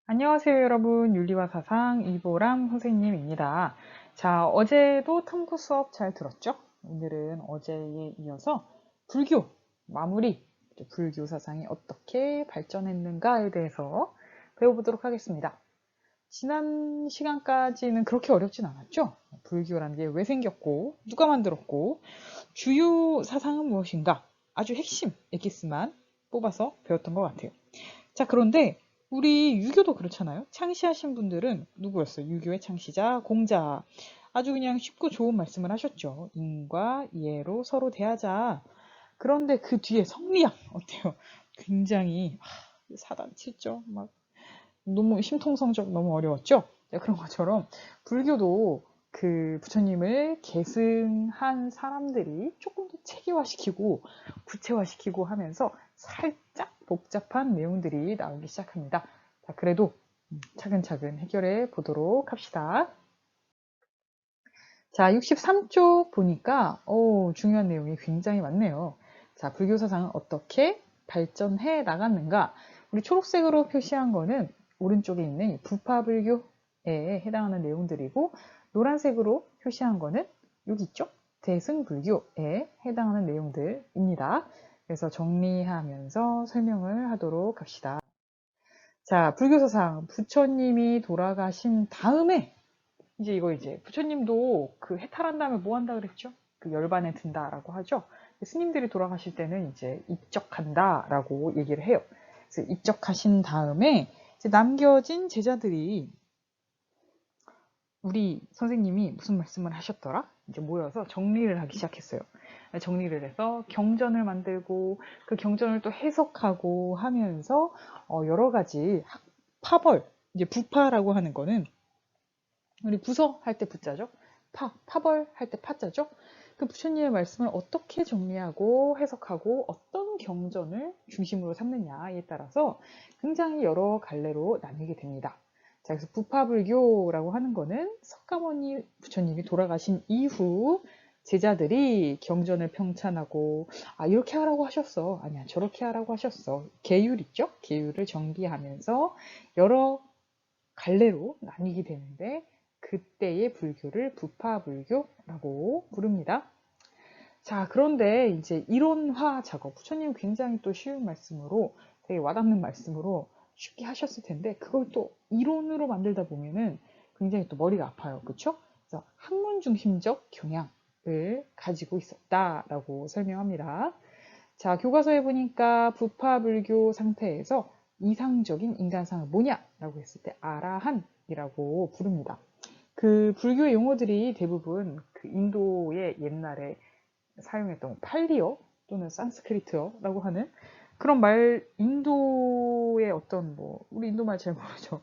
안녕하세요, 여러분. 윤리와 사상 이보람 선생님입니다. 자, 어제도 탐구 수업 잘 들었죠? 오늘은 어제에 이어서 불교 마무리, 불교 사상이 어떻게 발전했는가에 대해서 배워보도록 하겠습니다. 지난 시간까지는 그렇게 어렵진 않았죠? 불교라는 게 왜 생겼고, 누가 만들었고, 주요 사상은 무엇인가? 아주 핵심 에기스만 뽑아서 배웠던 것 같아요. 자, 그런데 우리 유교도 그렇잖아요. 창시하신 분들은 누구였어요? 유교의 창시자, 공자. 아주 그냥 쉽고 좋은 말씀을 하셨죠. 인과 이해로 서로 대하자. 그런데 그 뒤에 성리학 어때요? 굉장히 사단 칠죠. 막 너무 심통성적 너무 어려웠죠? 네, 그런 것처럼 불교도 그 부처님을 계승한 사람들이 조금 더 체계화시키고 구체화시키고 하면서 살짝 복잡한 내용들이 나오기 시작합니다. 자, 그래도 차근차근 해결해 보도록 합시다. 자, 63쪽 보니까 중요한 내용이 굉장히 많네요. 자, 불교 사상은 어떻게 발전해 나갔는가? 우리 초록색으로 표시한 거는 오른쪽에 있는 부파불교에 해당하는 내용들이고, 노란색으로 표시한 거는 여기 있죠? 대승불교에 해당하는 내용들입니다. 그래서 정리하면서 설명을 하도록 합시다. 자, 불교 사상 부처님이 돌아가신 다음에 이제 부처님도 그 해탈한 다음에 뭐 한다 그랬죠? 그 열반에 든다라고 하죠. 스님들이 돌아가실 때는 이제 입적한다라고 얘기를 해요. 그래서 입적하신 다음에 이제 남겨진 제자들이 우리 선생님이 무슨 말씀을 하셨더라? 이제 모여서 정리를 하기 시작했어요. 정리를 해서 경전을 만들고 그 경전을 또 해석하고 하면서 여러 가지 파벌, 이제 부파라고 하는 거는 우리 부서 할 때 부자죠. 파벌 할 때 파자죠. 그 부처님의 말씀을 어떻게 정리하고 해석하고 어떤 경전을 중심으로 삼느냐에 따라서 굉장히 여러 갈래로 나뉘게 됩니다. 자, 그래서 부파불교라고 하는 거는 석가모니 부처님이 돌아가신 이후 제자들이 경전을 평찬하고 이렇게 하라고 하셨어. 아니야, 저렇게 하라고 하셨어. 계율 있죠? 계율을 정비하면서 여러 갈래로 나뉘게 되는데 그때의 불교를 부파불교라고 부릅니다. 자, 그런데 이제 이론화 작업, 부처님 굉장히 또 쉬운 말씀으로 되게 와닿는 말씀으로 쉽게 하셨을 텐데 그걸 또 이론으로 만들다 보면은 굉장히 또 머리가 아파요. 그쵸? 그래서 학문 중심적 경향을 가지고 있었다라고 설명합니다. 자, 교과서에 보니까 부파불교 상태에서 이상적인 인간상은 뭐냐라고 했을 때 아라한이라고 부릅니다. 그 불교의 용어들이 대부분 그 인도의 옛날에 사용했던 팔리어 또는 산스크리트어라고 하는 그런 말, 인도의 어떤 우리 인도말 잘 모르죠.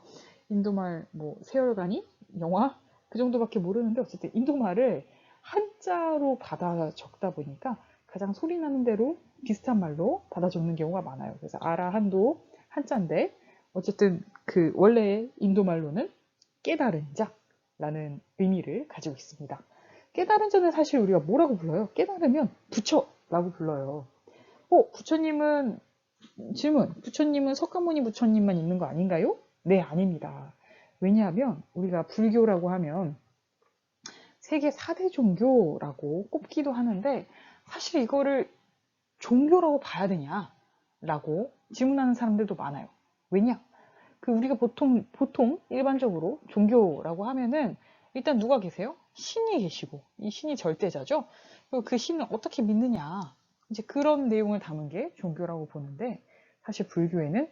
인도말 세월간이 영화 그 정도밖에 모르는데 어쨌든 인도말을 한자로 받아 적다 보니까 가장 소리 나는 대로 비슷한 말로 받아 적는 경우가 많아요. 그래서 아라한도 한자인데 어쨌든 그 원래 인도말로는 깨달은 자라는 의미를 가지고 있습니다. 깨달은 자는 사실 우리가 뭐라고 불러요? 깨달으면 부처라고 불러요. 부처님은 질문. 부처님은 석가모니 부처님만 있는 거 아닌가요? 네, 아닙니다. 왜냐하면 우리가 불교라고 하면 세계 4대 종교라고 꼽기도 하는데 사실 이거를 종교라고 봐야 되냐라고 질문하는 사람들도 많아요. 왜냐? 그 우리가 보통 일반적으로 종교라고 하면은 일단 누가 계세요? 신이 계시고 이 신이 절대자죠. 그리고 그 신을 어떻게 믿느냐 이제 그런 내용을 담은 게 종교라고 보는데 사실 불교에는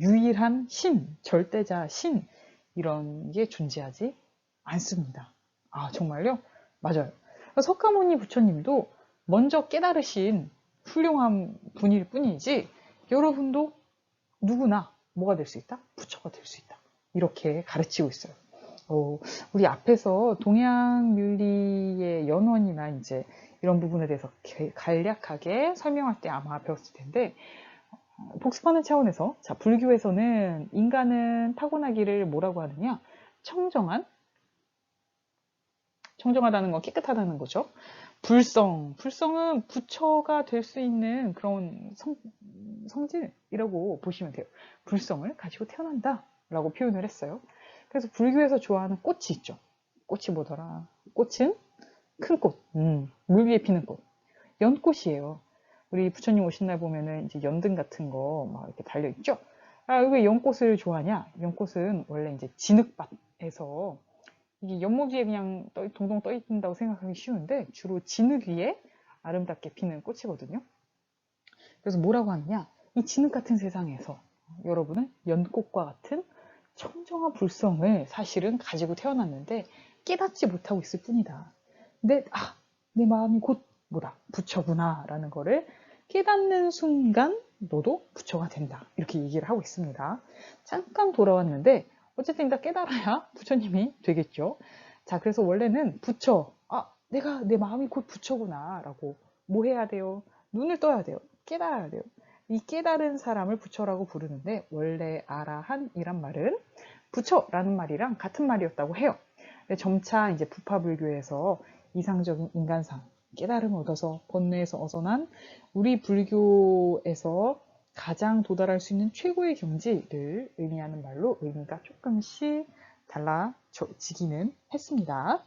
유일한 신, 절대자 신 이런 게 존재하지 않습니다. 아 정말요? 맞아요. 석가모니 부처님도 먼저 깨달으신 훌륭한 분일 뿐이지 여러분도 누구나 뭐가 될 수 있다? 부처가 될 수 있다. 이렇게 가르치고 있어요. 우리 앞에서 동양윤리의 연원이나 이제 이런 부분에 대해서 간략하게 설명할 때 아마 배웠을 텐데 복습하는 차원에서 자 불교에서는 인간은 타고나기를 뭐라고 하느냐 청정하다는 건 깨끗하다는 거죠. 불성은 부처가 될 수 있는 그런 성질이라고 보시면 돼요. 불성을 가지고 태어난다. 라고 표현을 했어요. 그래서 불교에서 좋아하는 꽃이 있죠. 꽃이 뭐더라? 꽃은 큰 꽃, 물 위에 피는 꽃. 연꽃이에요. 우리 부처님 오신 날 보면은 이제 연등 같은 거 막 이렇게 달려있죠? 아, 왜 연꽃을 좋아하냐? 연꽃은 원래 이제 진흙밭에서 이게 연못 위에 그냥 동동 떠 있는다고 생각하기 쉬운데 주로 진흙 위에 아름답게 피는 꽃이거든요. 그래서 뭐라고 하느냐? 이 진흙 같은 세상에서 여러분은 연꽃과 같은 청정한 불성을 사실은 가지고 태어났는데 깨닫지 못하고 있을 뿐이다. 근데 내 마음이 곧 뭐다? 부처구나 라는 거를 깨닫는 순간 너도 부처가 된다. 이렇게 얘기를 하고 있습니다. 잠깐 돌아왔는데 어쨌든 일단 깨달아야 부처님이 되겠죠. 자, 그래서 원래는 부처, 내가 내 마음이 곧 부처구나 라고 뭐 해야 돼요? 눈을 떠야 돼요. 깨달아야 돼요. 이 깨달은 사람을 부처라고 부르는데 원래 아라한이란 말은 부처라는 말이랑 같은 말이었다고 해요. 근데 점차 이제 부파불교에서 이상적인 인간상, 깨달음을 얻어서 번뇌에서 벗어난 우리 불교에서 가장 도달할 수 있는 최고의 경지를 의미하는 말로 의미가 조금씩 달라지기는 했습니다.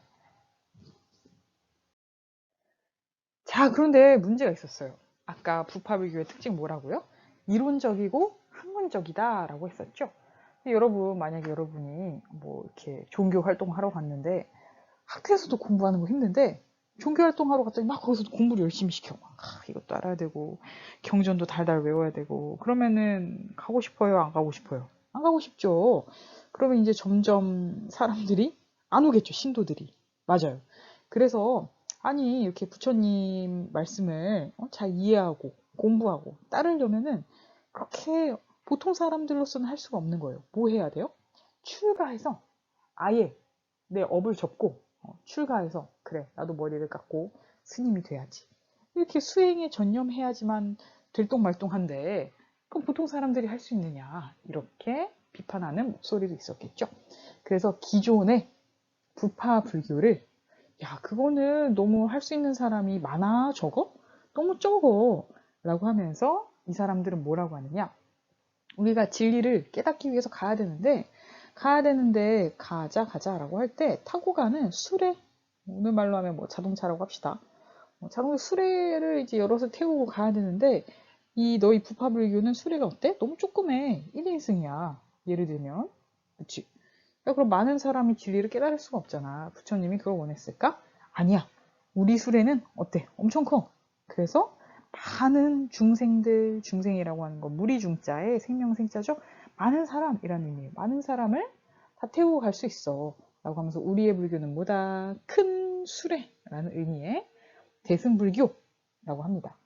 자, 그런데 문제가 있었어요. 아까 부파불교의 특징 뭐라고요? 이론적이고 학문적이다라고 했었죠. 근데 여러분, 만약에 여러분이 뭐 이렇게 종교 활동하러 갔는데 학교에서도 공부하는 거 힘든데 종교 활동하러 갔더니 막 거기서도 공부를 열심히 시켜. 이것도 알아야 되고 경전도 달달 외워야 되고 그러면은 가고 싶어요? 안 가고 싶어요? 안 가고 싶죠. 그러면 이제 점점 사람들이 안 오겠죠. 신도들이. 맞아요. 그래서 아니 이렇게 부처님 말씀을 잘 이해하고 공부하고 따르려면은 그렇게 보통 사람들로서는 할 수가 없는 거예요. 뭐 해야 돼요? 출가해서 아예 내 업을 접고 출가해서 그래 나도 머리를 깎고 스님이 돼야지. 이렇게 수행에 전념해야지만 들똥말똥한데 그럼 보통 사람들이 할 수 있느냐 이렇게 비판하는 목소리도 있었겠죠. 그래서 기존의 부파 불교를 야 그거는 너무 할 수 있는 사람이 많아 적어? 너무 적어 라고 하면서 이 사람들은 뭐라고 하느냐, 우리가 진리를 깨닫기 위해서 가야 되는데 가자라고 할 때 타고 가는 수레, 오늘 말로 하면 뭐 자동차라고 합시다. 자동차 수레를 이제 열어서 태우고 가야 되는데 이 너희 부파불교는 수레가 어때? 너무 조그매. 1인승이야. 예를 들면. 그치? 야, 그럼 많은 사람이 진리를 깨달을 수가 없잖아. 부처님이 그걸 원했을까? 아니야. 우리 수레는 어때? 엄청 커. 그래서 많은 중생들, 중생이라고 하는 거, 무리중자에 생명생자죠? 많은 사람이라는 의미예요. 많은 사람을 다 태우고 갈 수 있어. 라고 하면서 우리의 불교는 뭐다? 큰 수레라는 의미의 대승불교라고 합니다.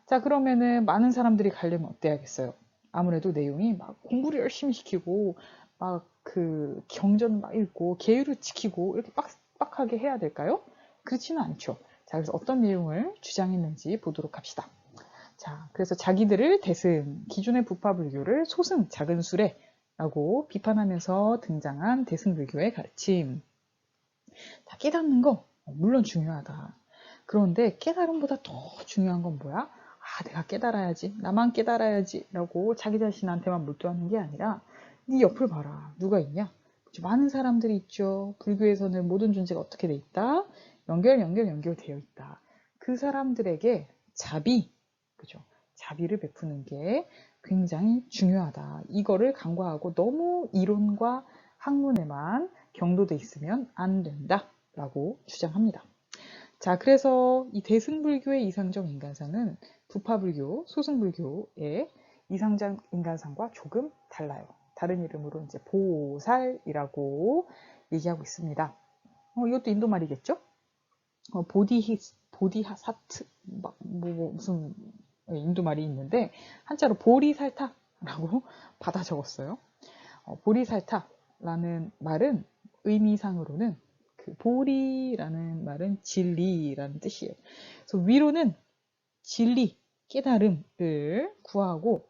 자, 그러면은 많은 사람들이 가려면 어때야겠어요? 아무래도 내용이 막 공부를 열심히 시키고, 막 그 경전 막 읽고, 계율을 지키고, 이렇게 빡빡하게 해야 될까요? 그렇지는 않죠. 자, 그래서 어떤 내용을 주장했는지 보도록 합시다. 자, 그래서 자기들을 대승, 기존의 부파불교를 소승, 작은 수레라고 비판하면서 등장한 대승불교의 가르침. 다 깨닫는 거 물론 중요하다. 그런데 깨달음보다 더 중요한 건 뭐야? 내가 깨달아야지, 나만 깨달아야지 라고 자기 자신한테만 몰두하는 게 아니라 네 옆을 봐라. 누가 있냐? 많은 사람들이 있죠. 불교에서는 모든 존재가 어떻게 돼 있다? 연결되어 있다. 그 사람들에게 자비, 그죠? 자비를 베푸는 게 굉장히 중요하다. 이거를 간과하고 너무 이론과 학문에만 경도돼 있으면 안 된다. 라고 주장합니다. 자, 그래서 이 대승불교의 이상적 인간상은 부파불교, 소승불교의 이상적 인간상과 조금 달라요. 다른 이름으로 이제 보살이라고 얘기하고 있습니다. 이것도 인도 말이겠죠? 보디하사트, 무슨 인도 말이 있는데 한자로 보리살타라고 받아 적었어요. 보리살타라는 말은 의미상으로는 그 보리라는 말은 진리라는 뜻이에요. 그래서 위로는 진리, 깨달음을 구하고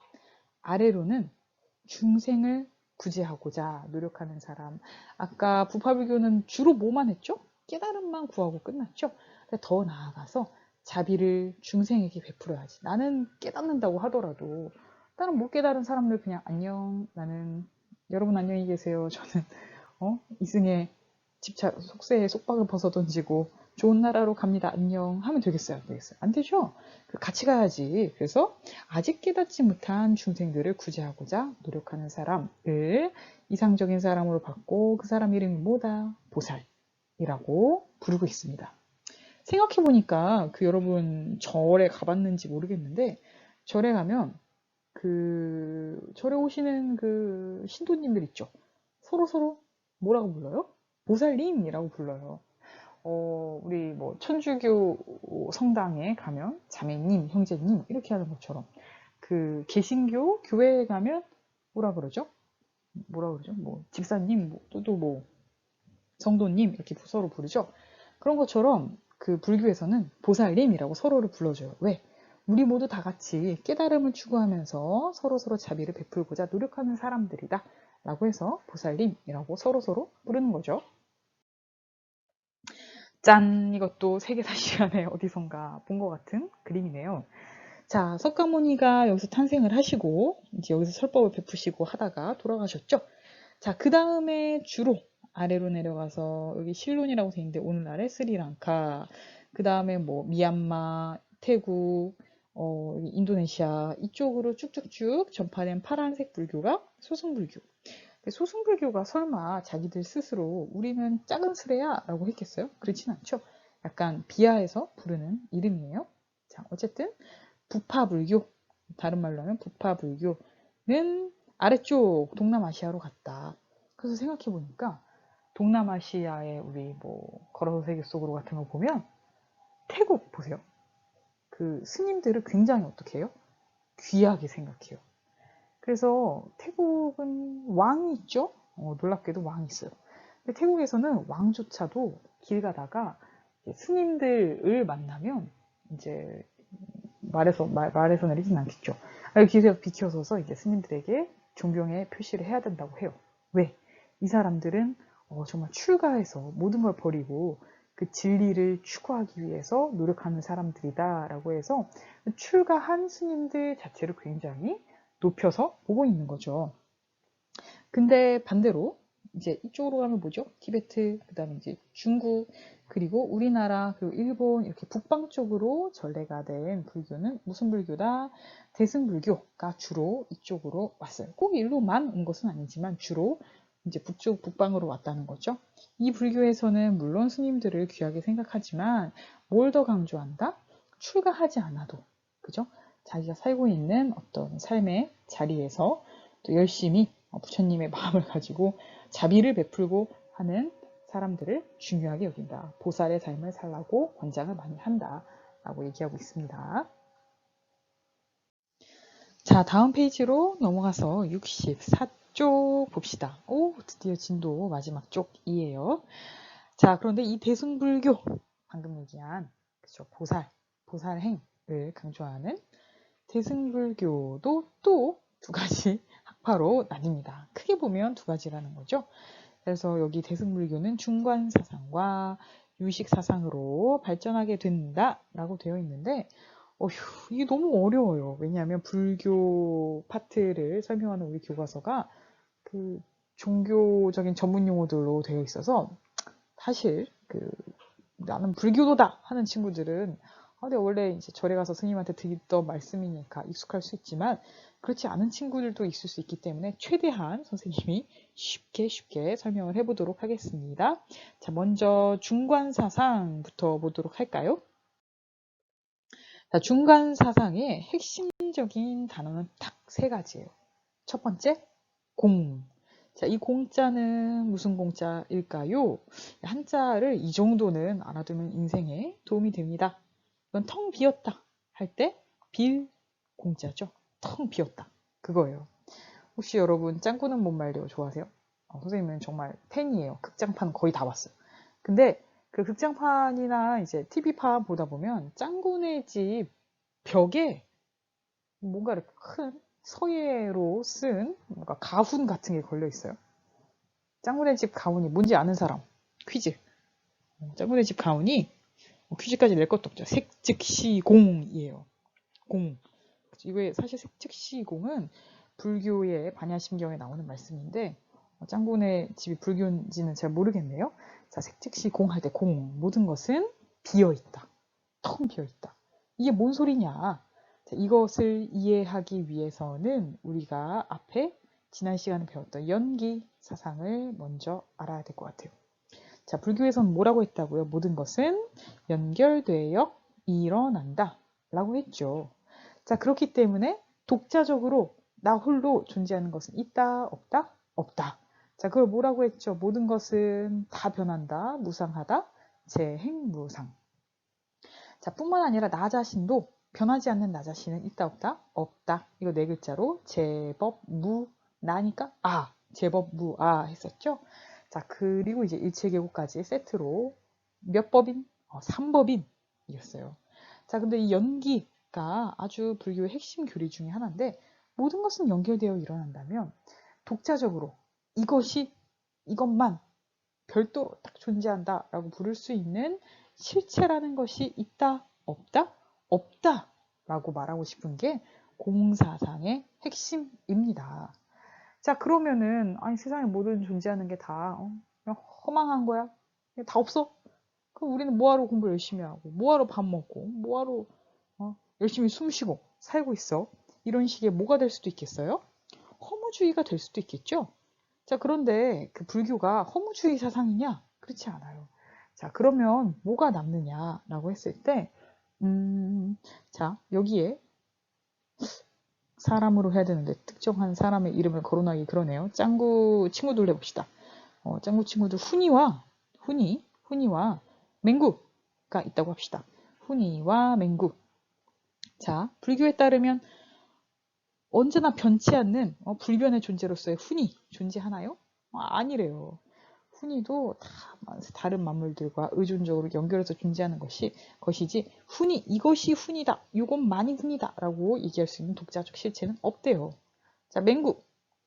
아래로는 중생을 구제하고자 노력하는 사람. 아까 부파불교는 주로 뭐만 했죠? 깨달음만 구하고 끝났죠? 근데 더 나아가서 자비를 중생에게 베풀어야지. 나는 깨닫는다고 하더라도 나는 못 깨달은 사람들 그냥 안녕, 나는 여러분 안녕히 계세요. 저는 이승에 속세에 속박을 벗어 던지고 좋은 나라로 갑니다. 안녕 하면 되겠어요? 안 되겠어요? 안 되죠? 같이 가야지. 그래서 아직 깨닫지 못한 중생들을 구제하고자 노력하는 사람을 이상적인 사람으로 봤고 그 사람 이름이 뭐다? 보살이라고 부르고 있습니다. 생각해보니까 여러분 절에 가봤는지 모르겠는데 절에 가면 절에 오시는 신도님들 있죠. 서로 뭐라고 불러요? 보살님이라고 불러요. 우리 뭐 천주교 성당에 가면 자매님, 형제님 이렇게 하는 것처럼 개신교 교회에 가면 뭐라 그러죠? 뭐 집사님, 뭐 성도님 이렇게 서로 부르죠. 그런 것처럼 불교에서는 보살님이라고 서로를 불러줘요. 왜? 우리 모두 다 같이 깨달음을 추구하면서 서로 자비를 베풀고자 노력하는 사람들이다 라고 해서 보살님이라고 서로 부르는 거죠. 짠! 이것도 세계사 시간에 어디선가 본 것 같은 그림이네요. 자, 석가모니가 여기서 탄생을 하시고 이제 여기서 설법을 베푸시고 하다가 돌아가셨죠. 자, 그 다음에 주로 아래로 내려가서 여기 실론이라고 돼 있는데 오늘날의 스리랑카, 그 다음에 뭐 미얀마, 태국, 인도네시아 이쪽으로 쭉쭉쭉 전파된 파란색 불교가 소승불교. 소승불교가 설마 자기들 스스로 우리는 작은 스레야 라고 했겠어요? 그렇진 않죠. 약간 비하해서 부르는 이름이에요. 자, 어쨌든 부파불교, 다른 말로 하면 부파불교는 아래쪽 동남아시아로 갔다. 그래서 생각해보니까 동남아시아의 우리 뭐 걸어서 세계 속으로 같은 거 보면 태국 보세요. 스님들을 굉장히 어떻게 해요? 귀하게 생각해요. 그래서 태국은 왕이 있죠? 놀랍게도 왕이 있어요. 근데 태국에서는 왕조차도 길 가다가 스님들을 만나면 이제 말에서 내리진 않겠죠. 길에서 비켜서서 이제 스님들에게 존경의 표시를 해야 된다고 해요. 왜? 이 사람들은 정말 출가해서 모든 걸 버리고 진리를 추구하기 위해서 노력하는 사람들이다라고 해서 출가한 스님들 자체를 굉장히 높여서 보고 있는 거죠. 근데 반대로 이제 이쪽으로 가면 뭐죠? 티베트, 그 다음에 이제 중국, 그리고 우리나라, 그리고 일본 이렇게 북방 쪽으로 전래가 된 불교는 무슨 불교다? 대승불교가 주로 이쪽으로 왔어요. 꼭 일로만 온 것은 아니지만 주로 이제 북방으로 왔다는 거죠. 이 불교에서는 물론 스님들을 귀하게 생각하지만 뭘 더 강조한다? 출가하지 않아도, 그죠? 자기가 살고 있는 어떤 삶의 자리에서 또 열심히 부처님의 마음을 가지고 자비를 베풀고 하는 사람들을 중요하게 여긴다. 보살의 삶을 살라고 권장을 많이 한다. 라고 얘기하고 있습니다. 자, 다음 페이지로 넘어가서 64쪽 봅시다. 오, 드디어 진도 마지막 쪽이에요. 자, 그런데 이 대승불교, 방금 얘기한 그쵸, 보살행을 강조하는 대승불교도 또 두 가지 학파로 나뉩니다. 크게 보면 두 가지라는 거죠. 그래서 여기 대승불교는 중관사상과 유식사상으로 발전하게 된다라고 되어 있는데 이게 너무 어려워요. 왜냐하면 불교 파트를 설명하는 우리 교과서가 종교적인 전문 용어들로 되어 있어서 사실 나는 불교도다 하는 친구들은 근데 원래 이제 절에 가서 스님한테 듣던 말씀이니까 익숙할 수 있지만 그렇지 않은 친구들도 있을 수 있기 때문에 최대한 선생님이 쉽게 설명을 해보도록 하겠습니다. 자, 먼저 중관사상부터 보도록 할까요? 자, 중관사상의 핵심적인 단어는 딱 세 가지예요. 첫 번째, 공. 자, 이 공자는 무슨 공자일까요? 한자를 이 정도는 알아두면 인생에 도움이 됩니다. 이건 텅 비었다 할 때 빌 공자죠. 텅 비었다. 그거예요. 혹시 여러분 짱구는 못 말려 좋아하세요? 선생님은 정말 팬이에요. 극장판 거의 다 봤어요. 근데 극장판이나 이제 TV판 보다 보면 짱구네 집 벽에 뭔가 이렇게 큰 서예로 쓴 뭔가 가훈 같은 게 걸려 있어요. 짱구네 집 가훈이 뭔지 아는 사람? 퀴즈. 짱구네 집 가훈이 퀴즈까지 낼 것도 없죠. 색즉시공이에요. 공. 이게 사실 색즉시공은 불교의 반야심경에 나오는 말씀인데 짱구네 집이 불교인지는 잘 모르겠네요. 자, 색즉시 공할 때 공, 모든 것은 비어있다. 텅 비어있다. 이게 뭔 소리냐? 자, 이것을 이해하기 위해서는 우리가 앞에 지난 시간에 배웠던 연기 사상을 먼저 알아야 될 것 같아요. 자, 불교에서는 뭐라고 했다고요? 모든 것은 연결되어 일어난다 라고 했죠. 자, 그렇기 때문에 독자적으로 나 홀로 존재하는 것은 있다, 없다? 없다. 자, 그걸 뭐라고 했죠? 모든 것은 다 변한다, 무상하다, 재행무상. 자, 뿐만 아니라 나 자신도 변하지 않는 나 자신은 있다, 없다? 없다. 이거 네 글자로 제법무나니까 제법무아 했었죠? 자, 그리고 이제 일체계고까지 세트로 몇 법인? 3법인이었어요. 자, 근데 이 연기가 아주 불교의 핵심 교리 중에 하나인데 모든 것은 연결되어 일어난다면 독자적으로 이것만 별도로 딱 존재한다라고 부를 수 있는 실체라는 것이 있다, 없다? 없다라고 말하고 싶은 게 공사상의 핵심입니다. 자, 그러면은 아니 세상에 모든 존재하는 게 다 그냥 허망한 거야? 그냥 다 없어? 그럼 우리는 뭐하러 공부 열심히 하고 뭐하러 밥 먹고 뭐하러 열심히 숨 쉬고 살고 있어? 이런 식의 뭐가 될 수도 있겠어요? 허무주의가 될 수도 있겠죠? 자, 그런데 그 불교가 허무주의 사상이냐? 그렇지 않아요. 자, 그러면 뭐가 남느냐라고 했을 때 자, 여기에 사람으로 해야 되는데 특정한 사람의 이름을 거론하기 그러네요. 짱구 친구들 해봅시다. 짱구 친구들 훈이와 맹구가 있다고 합시다. 훈이와 맹구. 자, 불교에 따르면 언제나 변치 않는 불변의 존재로서의 훈이 존재하나요? 아니래요. 훈이도 다른 만물들과 의존적으로 연결해서 존재하는 것이지 이것이 훈이다, 이것만이 훈이다 라고 얘기할 수 있는 독자적 실체는 없대요. 자, 맹구,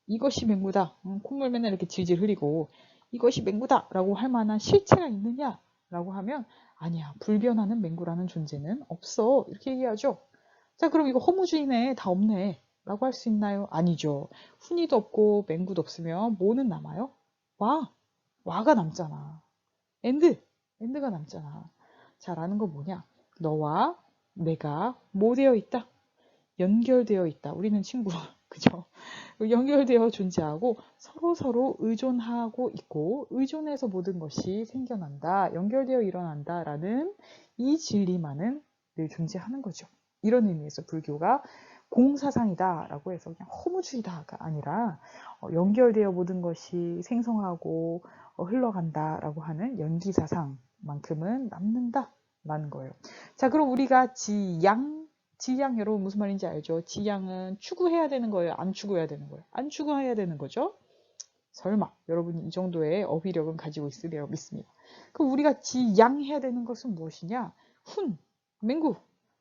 이것이 맹구다. 콧물 맨날 이렇게 질질 흐리고 이것이 맹구다 라고 할 만한 실체가 있느냐 라고 하면 아니야, 불변하는 맹구라는 존재는 없어, 이렇게 얘기하죠. 자, 그럼 이거 허무주의네, 다 없네 라고 할 수 있나요? 아니죠. 훈이도 없고 맹구도 없으면 뭐는 남아요? 와가 남잖아. 엔드가 남잖아. 자, 라는 건 뭐냐? 너와 내가 뭐 되어 있다? 연결되어 있다. 우리는 친구, 그죠? 연결되어 존재하고 서로 의존하고 있고 의존해서 모든 것이 생겨난다, 연결되어 일어난다 라는 이 진리만은 늘 존재하는 거죠. 이런 의미에서 불교가 공사상이다 라고 해서 그냥 허무주의다가 아니라 연결되어 모든 것이 생성하고 흘러간다 라고 하는 연기사상만큼은 남는다 라는 거예요. 자, 그럼 우리가 지양 여러분 무슨 말인지 알죠? 지양은 추구해야 되는 거예요? 안 추구해야 되는 거예요? 안 추구해야 되는 거죠? 설마 여러분이 이 정도의 어휘력은 가지고 있으리라고 믿습니다. 그럼 우리가 지양해야 되는 것은 무엇이냐? 맹구,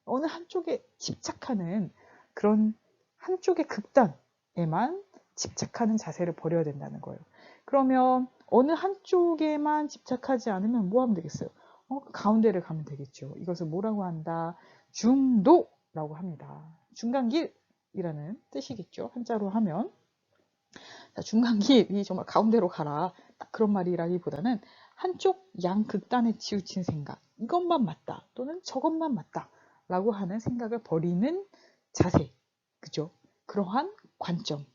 어느 한쪽에 집착하는 그런 한쪽의 극단에만 집착하는 자세를 버려야 된다는 거예요. 그러면 어느 한쪽에만 집착하지 않으면 뭐 하면 되겠어요? 가운데를 가면 되겠죠. 이것을 뭐라고 한다? 중도라고 합니다. 중간길이라는 뜻이겠죠. 한자로 하면. 자, 중간길이 정말 가운데로 가라. 딱 그런 말이라기보다는 한쪽 양극단에 치우친 생각. 이것만 맞다. 또는 저것만 맞다. 라고 하는 생각을 버리는 자세. 그죠? 그러한 관점을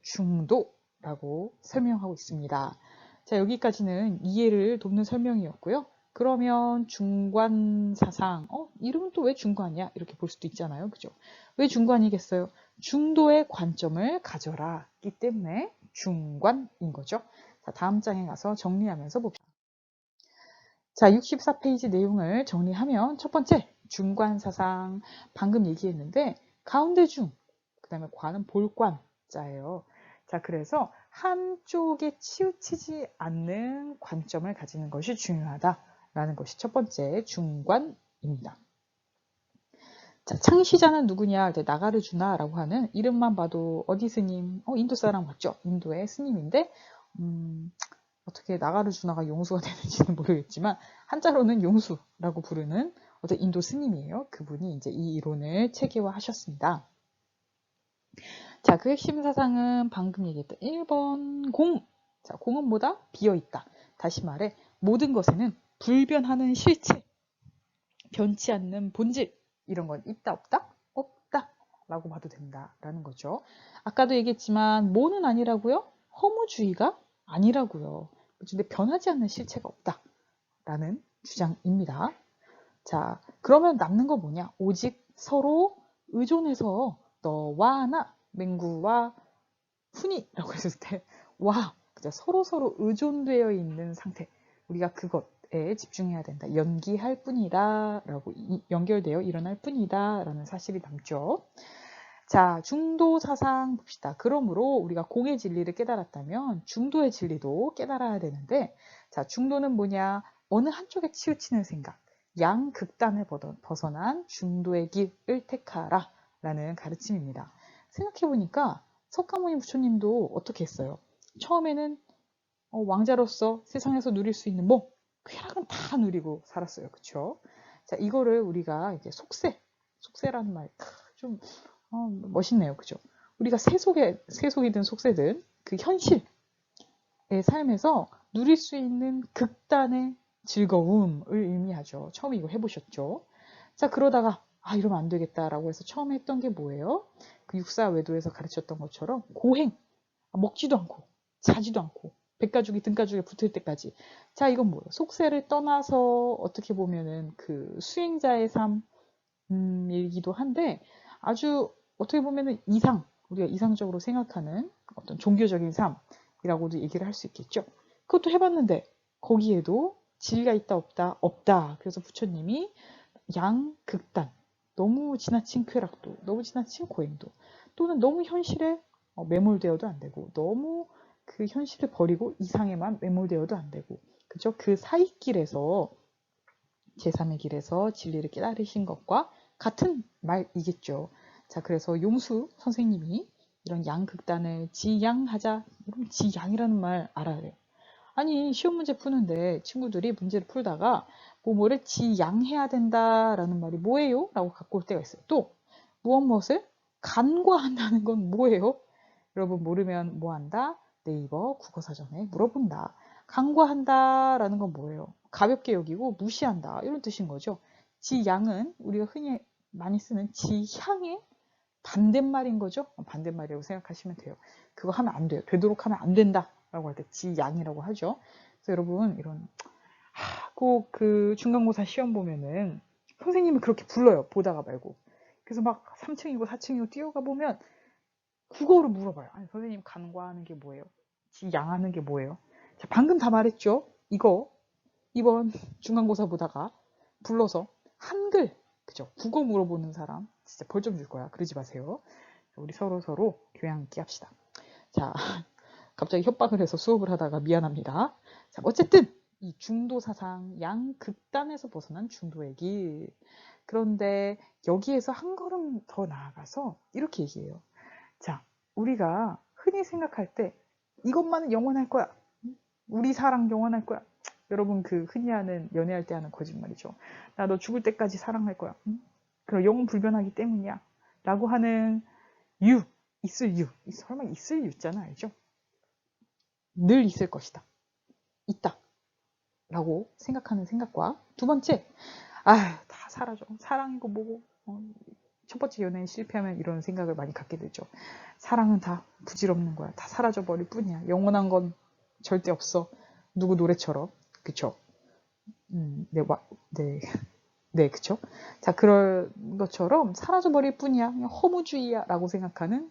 중도라고 설명하고 있습니다. 자, 여기까지는 이해를 돕는 설명이었고요. 그러면 중관사상, 이름은 또 왜 중관이야? 이렇게 볼 수도 있잖아요. 그죠? 왜 중관이겠어요? 중도의 관점을 가져라. 기 때문에 중관인 거죠. 자, 다음 장에 가서 정리하면서 봅시다. 자, 64페이지 내용을 정리하면 첫 번째, 중관사상. 방금 얘기했는데, 가운데 중, 그 다음에 관은 볼관자예요. 자, 그래서 한쪽에 치우치지 않는 관점을 가지는 것이 중요하다라는 것이 첫 번째 중관입니다. 자, 창시자는 누구냐? 나가르주나라고 하는 이름만 봐도 어디 스님? 인도 사람 맞죠? 인도의 스님인데 어떻게 나가르주나가 용수가 되는지는 모르겠지만 한자로는 용수라고 부르는 어떤 인도 스님이에요. 그분이 이제 이 이론을 체계화하셨습니다. 자, 그 핵심 사상은 방금 얘기했던 1번 공. 자, 공은 뭐다? 비어있다. 다시 말해 모든 것에는 불변하는 실체, 변치 않는 본질, 이런 건 있다 없다? 없다 라고 봐도 된다라는 거죠. 아까도 얘기했지만 뭐는 아니라고요? 허무주의가 아니라고요. 근데 변하지 않는 실체가 없다라는 주장입니다. 자, 그러면 남는 거 뭐냐? 오직 서로 의존해서 너와 나, 맹구와 훈이라고 했을 때 와, 그죠? 서로 의존되어 있는 상태. 우리가 그것에 집중해야 된다. 연기할 뿐이다 라고 연결되어 일어날 뿐이다 라는 사실이 남죠. 자, 중도 사상 봅시다. 그러므로 우리가 공의 진리를 깨달았다면 중도의 진리도 깨달아야 되는데, 자, 중도는 뭐냐? 어느 한쪽에 치우치는 생각, 양극단을 벗어난 중도의 길을 택하라 라는 가르침입니다. 생각해보니까 석가모니 부처님도 어떻게 했어요? 처음에는 왕자로서 세상에서 누릴 수 있는 뭐 쾌락은 다 누리고 살았어요. 그쵸? 자, 이거를 우리가 이제 속세라는 말 좀 멋있네요. 그죠? 우리가 세속이든 속세든 그 현실의 삶에서 누릴 수 있는 극단의 즐거움을 의미하죠. 처음에 이거 해보셨죠? 자, 그러다가 이러면 안 되겠다라고 해서 처음에 했던 게 뭐예요? 그 육사외도에서 가르쳤던 것처럼 고행, 먹지도 않고 자지도 않고 백가죽이 등가죽에 붙을 때까지. 자, 이건 뭐예요? 속세를 떠나서 어떻게 보면은 그 수행자의 삶이기도 한데, 아주 어떻게 보면은 우리가 이상적으로 생각하는 어떤 종교적인 삶이라고도 얘기를 할 수 있겠죠. 그것도 해봤는데 거기에도 진리가 있다 없다? 없다. 그래서 부처님이 양극단, 너무 지나친 쾌락도, 너무 지나친 고행도, 또는 너무 현실에 매몰되어도 안 되고, 너무 그 현실을 버리고 이상에만 매몰되어도 안 되고, 그죠? 그 사이길에서, 제3의 길에서 진리를 깨달으신 것과 같은 말이겠죠. 자, 그래서 용수 선생님이 이런 양극단을 지양하자, 여러분 지양이라는 말 알아야 돼요. 아니, 시험 문제 푸는데 친구들이 문제를 풀다가 뭐를 지양해야 된다라는 말이 뭐예요? 라고 갖고 올 때가 있어요. 또 무엇을 간과한다는 건 뭐예요? 여러분 모르면 뭐 한다? 네이버 국어사전에 물어본다. 간과한다라는 건 뭐예요? 가볍게 여기고 무시한다 이런 뜻인 거죠. 지양은 우리가 흔히 많이 쓰는 지향의 반대말인 거죠. 반대말이라고 생각하시면 돼요. 그거 하면 안 돼요. 되도록 하면 안 된다 라고 할 때 지양이라고 하죠. 그래서 여러분 이런 꼭 그 중간고사 시험 보면은 선생님이 그렇게 불러요. 보다가 말고. 그래서 막 3층이고 4층이고 뛰어가 보면 국어로 물어봐요. 아니, 선생님 간과하는 게 뭐예요? 지양하는 게 뭐예요? 자, 방금 다 말했죠? 이번 중간고사 보다가 불러서 한글, 그죠? 국어 물어보는 사람 진짜 벌 좀 줄 거야. 그러지 마세요. 우리 서로 교양 있게 합시다. 자, 갑자기 협박을 해서 수업을 하다가 미안합니다. 자, 어쨌든 이 중도 사상, 양극단에서 벗어난 중도의 길. 그런데 여기에서 한 걸음 더 나아가서 이렇게 얘기해요. 자, 우리가 흔히 생각할 때 이것만은 영원할 거야. 우리 사랑 영원할 거야. 여러분 그 흔히 하는 연애할 때 하는 거짓말이죠. 나 너 죽을 때까지 사랑할 거야. 그럼 영원 불변하기 때문이야. 라고 하는 있을 설마 있을 유자는 알죠? 늘 있을 것이다. 있다. 라고 생각하는 생각과 두 번째, 다 사라져. 사랑이고 뭐고. 첫 번째 연애에 실패하면 이런 생각을 많이 갖게 되죠. 사랑은 다 부질없는 거야. 다 사라져버릴 뿐이야. 영원한 건 절대 없어. 누구 노래처럼. 그쵸? 네, 그쵸? 자, 그럴 것처럼 사라져버릴 뿐이야. 그냥 허무주의야. 라고 생각하는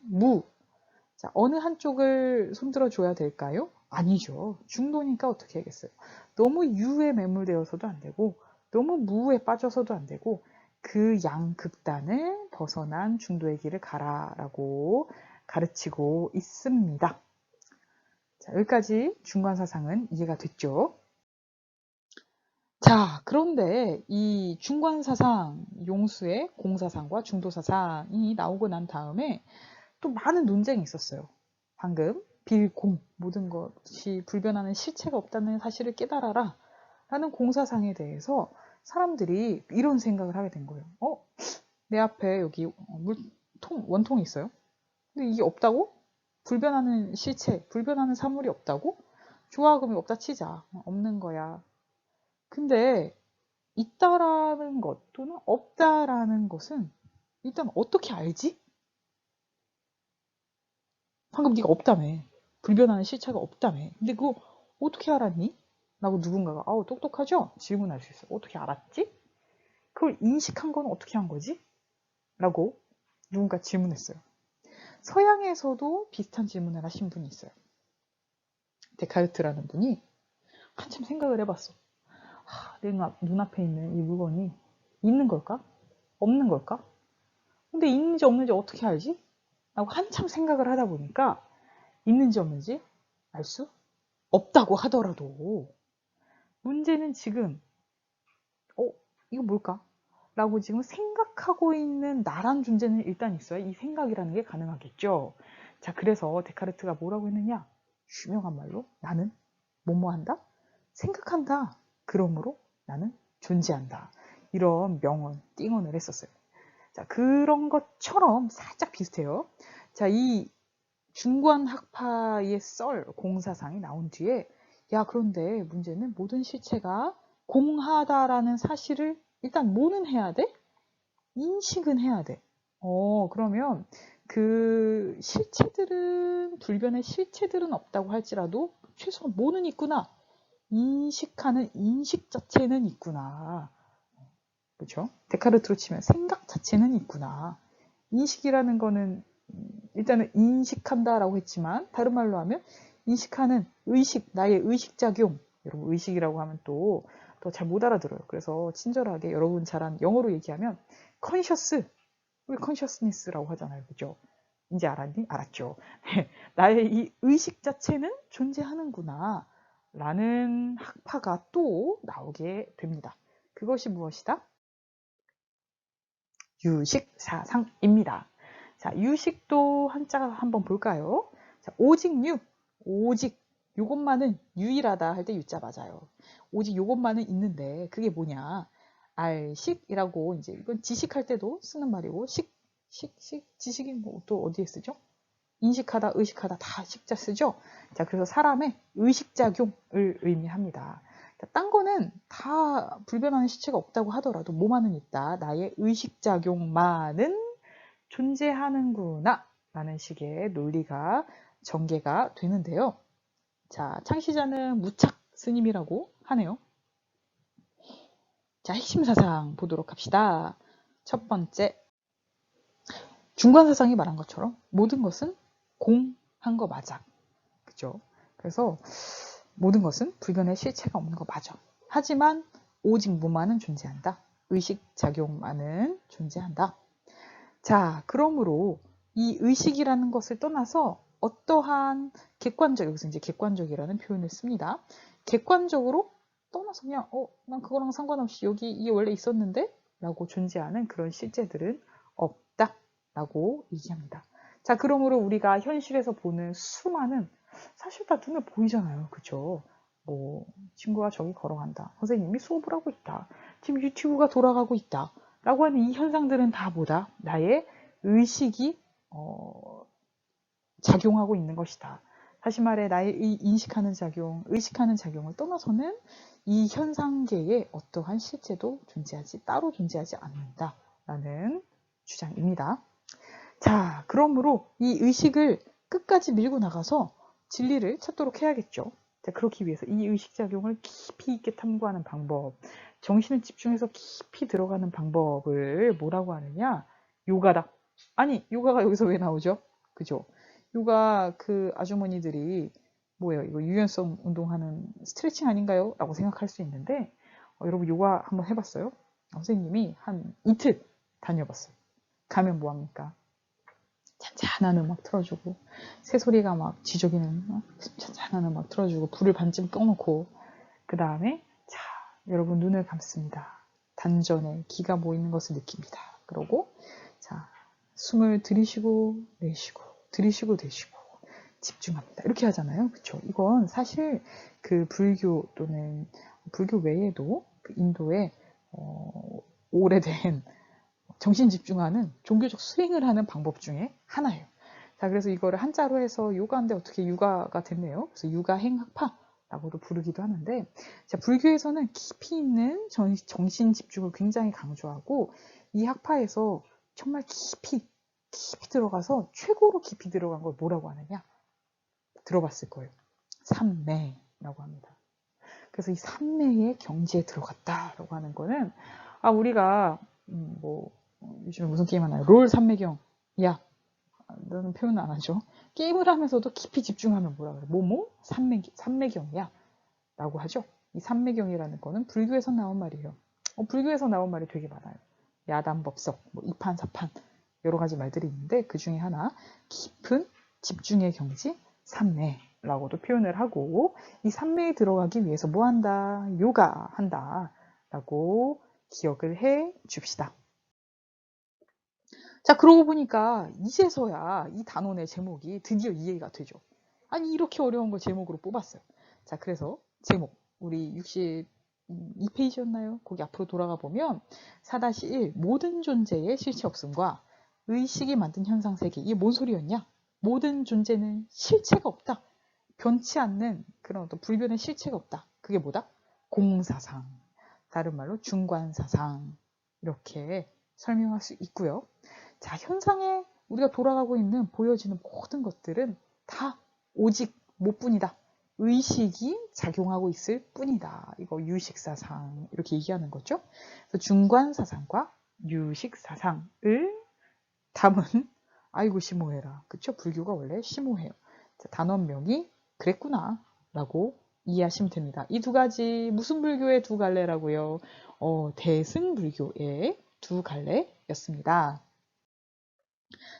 자, 어느 한쪽을 손들어줘야 될까요? 아니죠. 중도니까 어떻게 하겠어요? 너무 유에 매몰되어서도 안 되고, 너무 무에 빠져서도 안 되고, 그 양극단을 벗어난 중도의 길을 가라라고 가르치고 있습니다. 자, 여기까지 중관사상은 이해가 됐죠? 자, 그런데 이 중관사상, 용수의 공사상과 중도사상이 나오고 난 다음에 또 많은 논쟁이 있었어요. 방금 빌공, 모든 것이 불변하는 실체가 없다는 사실을 깨달아라 라는 공사상에 대해서 사람들이 이런 생각을 하게 된 거예요. 내 앞에 여기 원통이 있어요. 근데 이게 없다고? 불변하는 실체, 불변하는 사물이 없다고? 좋아, 그럼 없다 치자. 없는 거야. 근데 있다라는 것 또는 없다라는 것은 일단 어떻게 알지? 방금 네가 없다며. 불변하는 실체가 없다며. 근데 그거 어떻게 알았니? 라고 누군가가 아우 똑똑하죠? 질문할 수 있어. 어떻게 알았지? 그걸 인식한 건 어떻게 한 거지? 라고 누군가 질문했어요. 서양에서도 비슷한 질문을 하신 분이 있어요. 데카르트라는 분이 한참 생각을 해봤어. 내 눈앞에 있는 이 물건이 있는 걸까? 없는 걸까? 근데 있는지 없는지 어떻게 알지? 라고 한참 생각을 하다 보니까 있는지 없는지 알 수 없다고 하더라도 문제는 지금 이거 뭘까? 라고 지금 생각하고 있는 나란 존재는 일단 있어야 이 생각이라는 게 가능하겠죠. 자, 그래서 데카르트가 뭐라고 했느냐? 유명한 말로 나는 뭐뭐 한다? 생각한다. 그러므로 나는 존재한다. 이런 명언, 띵언을 했었어요. 자, 그런 것처럼 살짝 비슷해요. 자, 이 중관학파의 썰, 공사상이 나온 뒤에 야, 그런데 문제는 모든 실체가 공하다라는 사실을 일단 뭐는 해야 돼? 인식은 해야 돼. 그러면 그 실체들은, 불변의 실체들은 없다고 할지라도 최소한 뭐는 있구나. 인식하는 인식 자체는 있구나. 그렇죠? 데카르트로 치면 생각 자체는 있구나. 인식이라는 거는 일단은 인식한다라고 했지만 다른 말로 하면 인식하는 의식, 나의 의식작용. 여러분 의식이라고 하면 또 잘 못 알아들어요. 그래서 친절하게 여러분 잘한 영어로 얘기하면 conscious, 우리 consciousness라고 하잖아요. 그죠? 이제 알았니? 알았죠. 나의 이 의식 자체는 존재하는구나 라는 학파가 또 나오게 됩니다. 그것이 무엇이다? 유식사상입니다. 자, 유식도 한자 한번 볼까요? 자, 오직 유, 오직 요것만은 유일하다 할 때 유자 맞아요. 오직 요것만은 있는데 그게 뭐냐? 알식이라고 이제 이건 지식할 때도 쓰는 말이고 지식이 뭐 또 어디에 쓰죠? 인식하다, 의식하다 다 식자 쓰죠? 자, 그래서 사람의 의식작용을 의미합니다. 딴 거는 다 불변하는 실체가 없다고 하더라도 뭐만은 있다. 나의 의식작용만은 존재하는구나 라는 식의 논리가 전개가 되는데요. 자, 창시자는 무착 스님이라고 하네요. 자, 핵심 사상 보도록 합시다. 첫 번째, 중간사상이 말한 것처럼 모든 것은 공한 거 맞아. 그죠? 그래서 모든 것은 불변의 실체가 없는 거 맞아. 하지만 오직 무만은 존재한다. 의식작용만은 존재한다. 자, 그러므로 이 의식이라는 것을 떠나서 어떠한 객관적, 여기서 이제 객관적이라는 표현을 씁니다. 객관적으로 떠나서 그냥, 난 그거랑 상관없이 여기 이게 원래 있었는데? 라고 존재하는 그런 실제들은 없다. 라고 얘기합니다. 자, 그러므로 우리가 현실에서 보는 수많은, 사실 다 눈에 보이잖아요. 그죠? 뭐, 친구가 저기 걸어간다. 선생님이 수업을 하고 있다. 지금 유튜브가 돌아가고 있다. 라고 하는 이 현상들은 다 뭐다? 나의 의식이 작용하고 있는 것이다. 다시 말해 나의 인식하는 작용, 의식하는 작용을 떠나서는 이 현상계에 어떠한 실체도 따로 존재하지 않는다라는 주장입니다. 자, 그러므로 이 의식을 끝까지 밀고 나가서 진리를 찾도록 해야겠죠. 자, 그렇기 위해서 이 의식작용을 깊이 있게 탐구하는 방법, 정신을 집중해서 깊이 들어가는 방법을 뭐라고 하느냐? 요가다. 아니, 요가가 여기서 왜 나오죠? 그죠? 요가 그 아주머니들이 뭐예요? 이거 유연성 운동하는 스트레칭 아닌가요? 라고 생각할 수 있는데 여러분 요가 한번 해봤어요? 선생님이 한 이틀 다녀봤어요. 가면 뭐합니까? 잔잔한 음악 틀어주고 새소리가 막 지저귀는 잔잔한 음악 틀어주고 불을 반쯤 꺼놓고 그 다음에 자 여러분 눈을 감습니다. 단전에 기가 모이는 것을 느낍니다. 그러고 자 숨을 들이쉬고 내쉬고 들이쉬고 내쉬고 집중합니다. 이렇게 하잖아요. 그쵸? 이건 사실 그 불교 또는 불교 외에도 그 인도의 오래된 정신 집중하는 종교적 수행을 하는 방법 중에 하나예요. 자, 그래서 이거를 한자로 해서 요가인데 어떻게 유가가 됐네요. 그래서 유가행학파라고도 부르기도 하는데, 자, 불교에서는 깊이 있는 정신 집중을 굉장히 강조하고, 이 학파에서 정말 깊이 들어가서 최고로 깊이 들어간 걸 뭐라고 하느냐? 들어봤을 거예요. 삼매라고 합니다. 그래서 이 삼매의 경지에 들어갔다라고 하는 거는, 우리가 요즘에 무슨 게임 하나요? 롤 삼매경. 야, 라는 표현 안 하죠. 게임을 하면서도 깊이 집중하면 뭐라 그래? 삼매경이야 라고 하죠. 이 삼매경이라는 거는 불교에서 나온 말이에요. 불교에서 나온 말이 되게 많아요. 야단법석, 이판사판 여러 가지 말들이 있는데 그 중에 하나 깊은 집중의 경지 삼매라고도 표현을 하고, 이 삼매에 들어가기 위해서 뭐 한다? 요가 한다 라고 기억을 해 줍시다. 자, 그러고 보니까 이제서야 이 단원의 제목이 드디어 이해가 되죠. 아니, 이렇게 어려운 걸 제목으로 뽑았어요. 자, 그래서 제목, 우리 62페이지였나요? 거기 앞으로 돌아가 보면 4-1 모든 존재의 실체 없음과 의식이 만든 현상 세계. 이게 뭔 소리였냐? 모든 존재는 실체가 없다. 변치 않는 그런 어떤 불변의 실체가 없다. 그게 뭐다? 공사상. 다른 말로 중관사상. 이렇게 설명할 수 있고요. 자, 현상에 우리가 돌아가고 있는 보여지는 모든 것들은 다 오직 뭐뿐이다. 의식이 작용하고 있을 뿐이다. 이거 유식사상 이렇게 얘기하는 거죠. 그래서 중관사상과 유식사상을 담은 아이고 심오해라. 그쵸? 불교가 원래 심오해요. 자, 단원명이 그랬구나 라고 이해하시면 됩니다. 이 두 가지 무슨 불교의 두 갈래라고요? 대승불교의 두 갈래였습니다.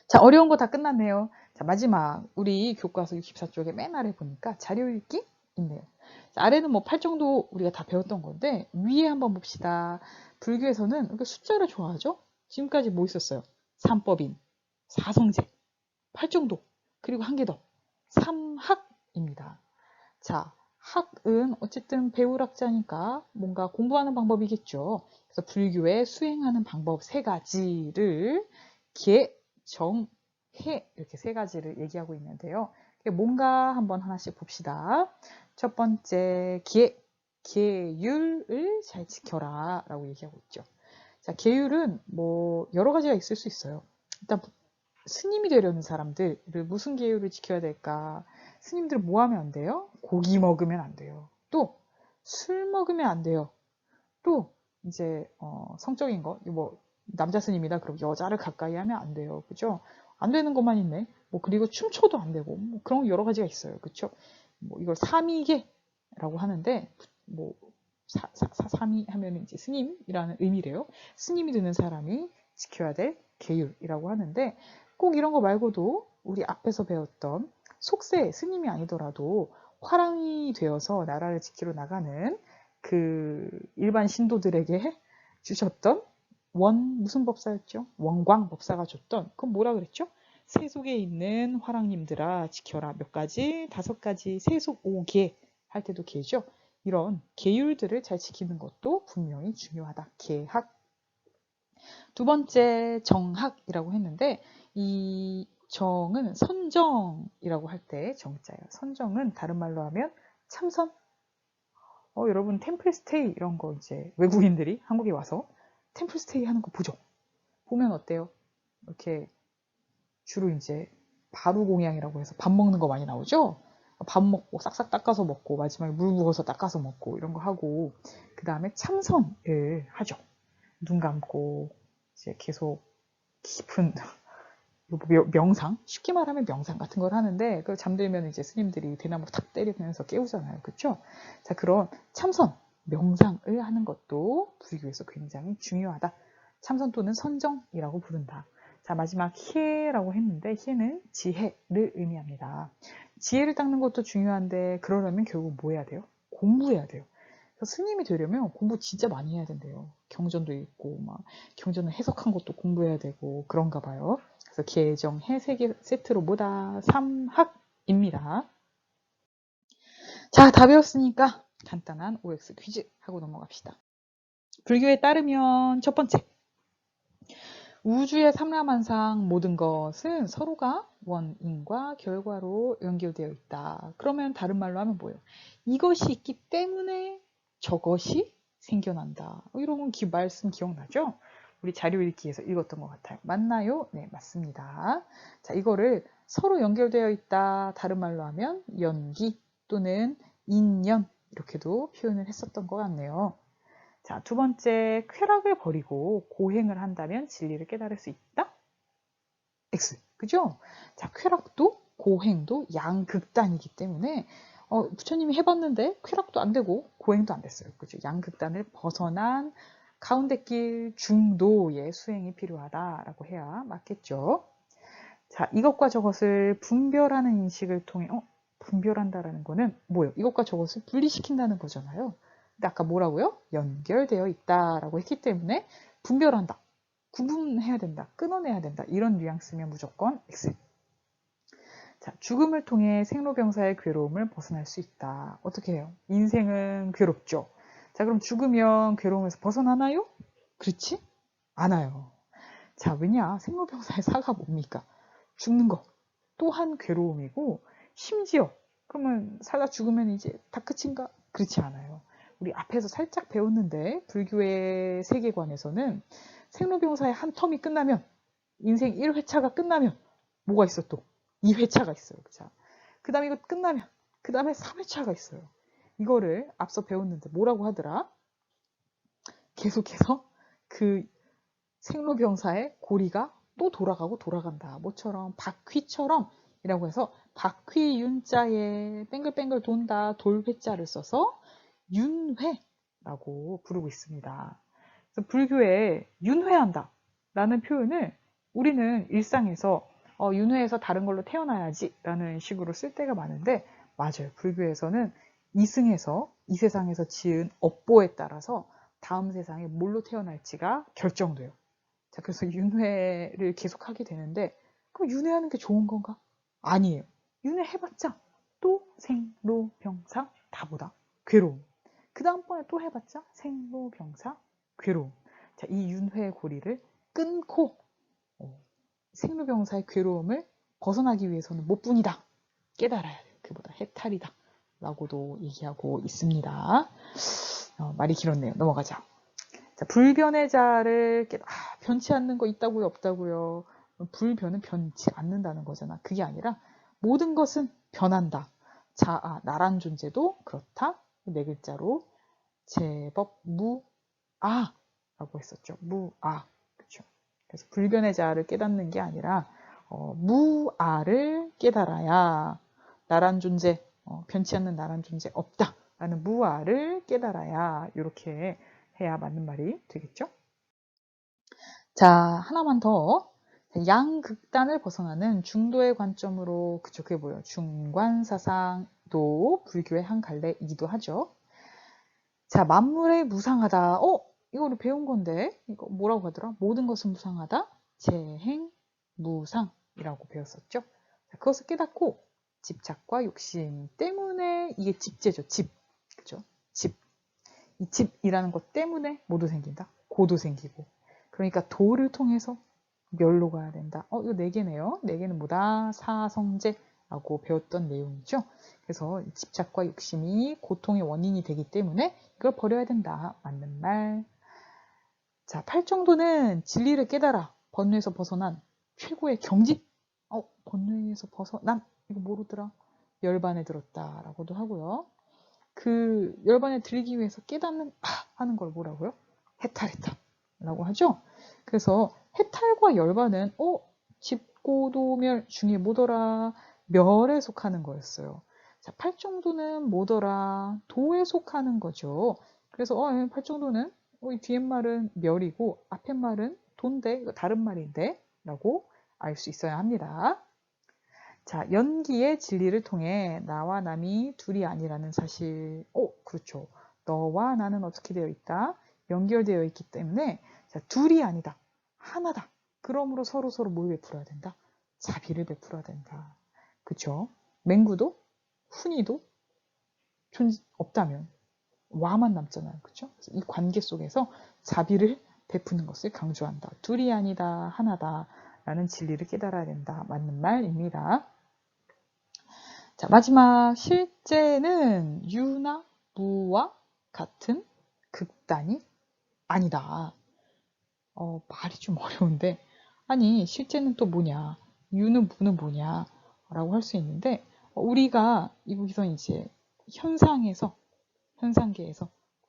자, 어려운 거 다 끝났네요. 자, 마지막 우리 교과서 64쪽에 맨 아래 보니까 자료 읽기 있네요. 자, 아래는 뭐 8 정도 우리가 다 배웠던 건데 위에 한번 봅시다. 불교에서는 이렇게 숫자를 좋아하죠? 지금까지 뭐 있었어요? 삼법인, 사성제, 8 정도, 그리고 한 개 더, 삼학입니다. 자, 학은 어쨌든 배울 학자니까 뭔가 공부하는 방법이겠죠. 그래서 불교의 수행하는 방법 3가지를 계, 정, 해 이렇게 3가지를 얘기하고 있는데요. 뭔가 한번 하나씩 봅시다. 첫 번째, 계율을 잘 지켜라 라고 얘기하고 있죠. 자, 계율은 뭐 여러 가지가 있을 수 있어요. 일단 스님이 되려는 사람들을 무슨 계율을 지켜야 될까? 스님들은 뭐 하면 안 돼요? 고기 먹으면 안 돼요. 또 술 먹으면 안 돼요. 또 이제 성적인 거, 뭐 남자 스님이다 그럼 여자를 가까이 하면 안 돼요. 그죠? 안 되는 것만 있네. 뭐 그리고 춤춰도 안 되고 뭐 그런 여러 가지가 있어요. 그쵸? 뭐 이걸 삼위계라고 하는데 뭐 삼위 하면 이제 스님이라는 의미래요. 스님이 되는 사람이 지켜야 될 계율이라고 하는데 꼭 이런 거 말고도 우리 앞에서 배웠던 속세 스님이 아니더라도 화랑이 되어서 나라를 지키러 나가는 그 일반 신도들에게 주셨던 무슨 법사였죠? 원광 법사가 줬던 그건 뭐라 그랬죠? 세속에 있는 화랑님들아 지켜라 몇 가지? 5가지 세속 5계 할 때도 계죠. 이런 계율들을 잘 지키는 것도 분명히 중요하다. 계학. 두 번째 정학이라고 했는데 이 정은 선정이라고 할 때 정자예요. 선정은 다른 말로 하면 참선. 여러분 템플스테이 이런 거 이제 외국인들이 한국에 와서 템플스테이 하는 거 보죠. 보면 어때요? 이렇게 주로 이제 바루공양이라고 해서 밥 먹는 거 많이 나오죠. 밥 먹고 싹싹 닦아서 먹고 마지막에 물 부어서 닦아서 먹고 이런 거 하고 그 다음에 참선을 하죠. 눈 감고 이제 계속 깊은 명상, 쉽게 말하면 명상 같은 걸 하는데 그 잠들면 이제 스님들이 대나무 탁 때리면서 깨우잖아요. 그렇죠? 자, 그런 참선, 명상을 하는 것도 불교에서 굉장히 중요하다. 참선 또는 선정이라고 부른다. 자, 마지막 희라고 했는데 희는 지혜를 의미합니다. 지혜를 닦는 것도 중요한데 그러려면 결국 뭐 해야 돼요? 공부해야 돼요. 그래서 스님이 되려면 공부 진짜 많이 해야 된대요. 경전도 읽고 막 경전을 해석한 것도 공부해야 되고 그런가 봐요. 그래서 계정, 해, 3개 세트로 뭐다? 삼학입니다. 자, 다 배웠으니까 간단한 OX 퀴즈 하고 넘어갑시다. 불교에 따르면 첫 번째, 우주의 삼라만상 모든 것은 서로가 원인과 결과로 연결되어 있다. 그러면 다른 말로 하면 뭐예요? 이것이 있기 때문에 저것이 생겨난다. 이런 말씀 기억나죠? 우리 자료 읽기에서 읽었던 것 같아요. 맞나요? 네, 맞습니다. 자, 이거를 서로 연결되어 있다. 다른 말로 하면 연기 또는 인연 이렇게도 표현을 했었던 것 같네요. 자, 두 번째, 쾌락을 버리고 고행을 한다면 진리를 깨달을 수 있다? X. 그죠? 자, 쾌락도 고행도 양극단이기 때문에 부처님이 해봤는데 쾌락도 안 되고 고행도 안 됐어요. 그죠? 양극단을 벗어난 가운데 길 중도의 수행이 필요하다라고 해야 맞겠죠. 자, 이것과 저것을 분별하는 인식을 통해 분별한다라는 거는 뭐예요? 이것과 저것을 분리시킨다는 거잖아요. 근데 아까 뭐라고요? 연결되어 있다라고 했기 때문에 분별한다. 구분해야 된다. 끊어내야 된다. 이런 뉘앙스면 무조건 X. 자, 죽음을 통해 생로병사의 괴로움을 벗어날 수 있다. 어떻게 해요? 인생은 괴롭죠. 자, 그럼 죽으면 괴로움에서 벗어나나요? 그렇지? 않아요. 자, 왜냐? 생로병사의 사가 뭡니까? 죽는 것 또한 괴로움이고, 심지어 그러면 살다 죽으면 이제 다 끝인가? 그렇지 않아요. 우리 앞에서 살짝 배웠는데 불교의 세계관에서는 생로병사의 한 텀이 끝나면, 인생 1회차가 끝나면 뭐가 있어 또? 2회차가 있어요. 그 다음에 이거 끝나면 그 다음에 3회차가 있어요. 이거를 앞서 배웠는데 뭐라고 하더라? 계속해서 그 생로병사의 고리가 또 돌아가고 돌아간다. 뭐처럼? 바퀴처럼 이라고 해서 바퀴 윤자에 뱅글뱅글 돈다 돌회자를 써서 윤회라고 부르고 있습니다. 그래서 불교에 윤회한다 라는 표현을 우리는 일상에서 윤회해서 다른 걸로 태어나야지 라는 식으로 쓸 때가 많은데, 맞아요. 불교에서는 이승에서 이 세상에서 지은 업보에 따라서 다음 세상에 뭘로 태어날지가 결정돼요. 자, 그래서 윤회를 계속 하게 되는데, 그럼 윤회하는 게 좋은 건가? 아니에요. 윤회해봤자 또 생로병사 다보다 괴로움. 그 다음번에 또 해봤자 생로병사 괴로움. 자, 이 윤회의 고리를 끊고 생로병사의 괴로움을 벗어나기 위해서는 못뿐이다. 깨달아야 돼요. 그보다 해탈이다. 라고도 얘기하고 있습니다. 말이 길었네요. 넘어가자. 자, 불변의 자를 변치 않는 거 있다고요? 없다고요? 불변은 변치 않는다는 거잖아. 그게 아니라 모든 것은 변한다. 자아, 나란 존재도 그렇다. 네 글자로 제법 무아라고 했었죠. 무아. 그렇죠. 그래서 불변의 자를 깨닫는 게 아니라 무아를 깨달아야 나란 존재, 변치 않는 나란 존재 없다. 라는 무아를 깨달아야 이렇게 해야 맞는 말이 되겠죠? 자, 하나만 더. 양극단을 벗어나는 중도의 관점으로, 그쵸, 그게 뭐예요? 중관사상도 불교의 한 갈래이기도 하죠. 자, 만물의 무상하다. 이거를 배운 건데, 이거 뭐라고 하더라? 모든 것은 무상하다? 재행, 무상이라고 배웠었죠. 자, 그것을 깨닫고, 집착과 욕심 때문에, 이게 집재죠, 집. 그죠? 집. 이 집이라는 것 때문에 뭐도 생긴다? 고도 생기고. 그러니까 도를 통해서 멸로 가야 된다. 이거 네 개네요. 네 개는 뭐다? 사성제라고 배웠던 내용이죠. 그래서 집착과 욕심이 고통의 원인이 되기 때문에 이걸 버려야 된다. 맞는 말. 자, 팔정도는 진리를 깨달아 번뇌에서 벗어난 최고의 경지. 번뇌에서 벗어난, 이거 모르더라? 열반에 들었다라고도 하고요. 그 열반에 들기 위해서 깨닫는 하는 걸 뭐라고요? 해탈라고 하죠. 그래서 해탈과 열반은 집고도멸 중에 뭐더라? 멸에 속하는 거였어요. 자, 팔정도는 뭐더라? 도에 속하는 거죠. 그래서 팔정도는 이 뒤에 말은 멸이고 앞에 말은 도인데 이거 다른 말인데 라고 알 수 있어야 합니다. 자, 연기의 진리를 통해 나와 남이 둘이 아니라는 사실. 그렇죠. 너와 나는 어떻게 되어 있다? 연결되어 있기 때문에 자, 둘이 아니다. 하나다. 그러므로 서로 뭘 베풀어야 된다? 자비를 베풀어야 된다. 그렇죠? 맹구도 훈이도 없다면 와만 남잖아요. 그렇죠? 이 관계 속에서 자비를 베푸는 것을 강조한다. 둘이 아니다, 하나다 라는 진리를 깨달아야 된다. 맞는 말입니다. 자, 마지막 실제는 유나 무와 같은 극단이 아니다. 말이 좀 어려운데 아니 실제는 또 뭐냐, 유는 무는 뭐냐 라고 할 수 있는데 우리가 여기서 이제 현상계에서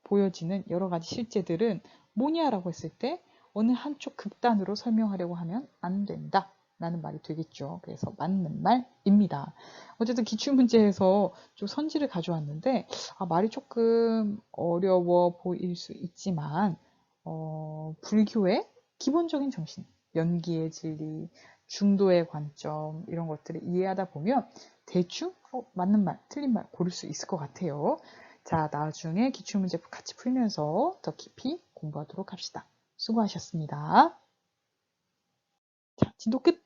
보여지는 여러 가지 실제들은 뭐냐라고 했을 때 어느 한쪽 극단으로 설명하려고 하면 안 된다 라는 말이 되겠죠. 그래서 맞는 말입니다. 어쨌든 기출문제에서 좀 선지를 가져왔는데 말이 조금 어려워 보일 수 있지만 불교의 기본적인 정신, 연기의 진리, 중도의 관점 이런 것들을 이해하다 보면 대충 맞는 말, 틀린 말 고를 수 있을 것 같아요. 자, 나중에 기출문제 같이 풀면서 더 깊이 공부하도록 합시다. 수고하셨습니다. 자, 진도 끝!